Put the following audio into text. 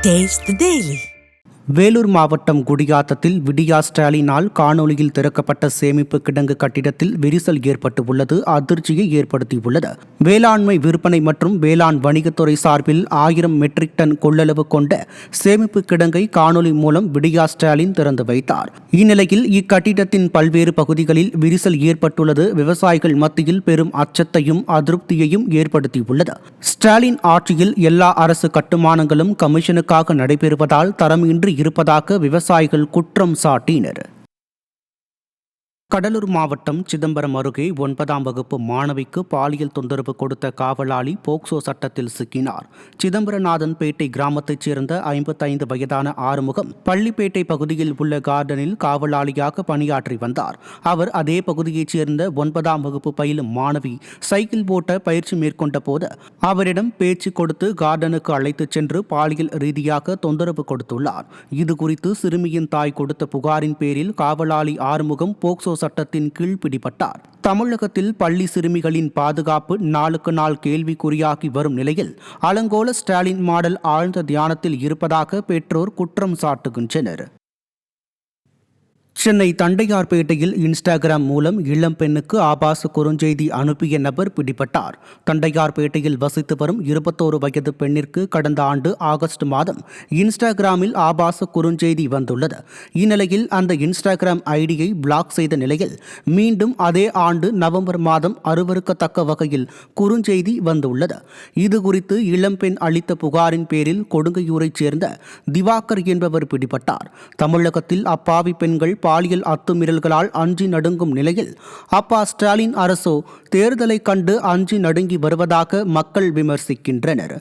Taste the Daily. Vellore மாவட்டம் குடியாத்தத்தில் விடியா ஸ்டாலினால் காணொலியில் திறக்கப்பட்ட சேமிப்பு கிடங்கு கட்டிடத்தில் விரிசல் ஏற்பட்டு உள்ளது அதிர்ச்சியை ஏற்படுத்தியுள்ளது. வேளாண்மை விற்பனை மற்றும் வேளாண் வணிகத்துறை சார்பில் 1000 மெட்ரிக் டன் கொள்ளளவு கொண்ட சேமிப்பு கிடங்கை காணொலி மூலம் விடியா ஸ்டாலின் திறந்து வைத்தார். இந்நிலையில் இக்கட்டிடத்தின் பல்வேறு பகுதிகளில் விரிசல் ஏற்பட்டுள்ளது விவசாயிகள் மத்தியில் பெரும் அச்சத்தையும் அதிருப்தியையும் ஏற்படுத்தியுள்ளது. ஸ்டாலின் ஆட்சியில் எல்லா அரசு கட்டுமானங்களும் கமிஷனுக்காக நடைபெறுவதால் தரமின்றி இருப்பதாக விவசாயிகள் குற்றம் சாட்டினர். கடலூர் மாவட்டம் சிதம்பரம் அருகே 9ஆம் வகுப்பு மாணவிக்கு பாலியல் தொந்தரவு கொடுத்த காவலாளி போக்சோ சட்டத்தில் சிக்கினார். சிதம்பரநாதன்பேட்டை கிராமத்தைச் சேர்ந்த 55 வயதான ஆறுமுகம் பள்ளிப்பேட்டை பகுதியில் உள்ள கார்டனில் காவலாளியாக பணியாற்றி வந்தார். அவர் அதே பகுதியைச் சேர்ந்த 9ஆம் வகுப்பு பயிலும் மாணவி சைக்கிள் ஓட்ட பயிற்சி மேற்கொண்ட போது அவரிடம் பேச்சு கொடுத்து கார்டனுக்கு அழைத்துச் சென்று பாலியல் ரீதியாக தொந்தரவு கொடுத்துள்ளார். இதுகுறித்து சிறுமியின் தாய் கொடுத்த புகாரின் பேரில் காவலாளி ஆறுமுகம் போக்சோ சட்டத்தின் கீழ் பிடிபட்டார். தமிழகத்தில் பள்ளி சிறுமிகளின் பாதுகாப்பு நாளுக்கு நாள் கேள்விக்குறியாகி வரும் நிலையில் அலங்கோல ஸ்டாலின் மாடல் ஆழ்ந்த தியானத்தில் இருப்பதாக பெற்றோர் குற்றம் சாட்டுகின்றனர். சென்னை தண்டையார்பேட்டையில் இன்ஸ்டாகிராம் மூலம் இளம் பெண்ணுக்கு ஆபாச குறுஞ்செய்தி அனுப்பிய நபர் பிடிபட்டார். தண்டையார்பேட்டையில் வசித்து வரும் 21 வயது பெண்ணிற்கு கடந்த ஆண்டு ஆகஸ்ட் மாதம் இன்ஸ்டாகிராமில் ஆபாச குறுஞ்செய்தி வந்துள்ளது. இந்நிலையில் அந்த இன்ஸ்டாகிராம் ஐடியை பிளாக் செய்த நிலையில் மீண்டும் அதே ஆண்டு நவம்பர் மாதம் அருவருக்கத்தக்க வகையில் குறுஞ்செய்தி வந்துள்ளது. இதுகுறித்து இளம்பெண் அளித்த புகாரின் பேரில் கொடுங்கையூரைச் சேர்ந்த திவாகர் என்பவர் பிடிபட்டார். தமிழகத்தில் அப்பாவி பெண்கள் பாலியல் அத்துமீறல்களால் அஞ்சி நடுங்கும் நிலையில் அப்பா ஸ்டாலின் அரசோ தேர்தலை கண்டு அஞ்சி நடுங்கி வருவதாக மக்கள் விமர்சிக்கின்றனர்.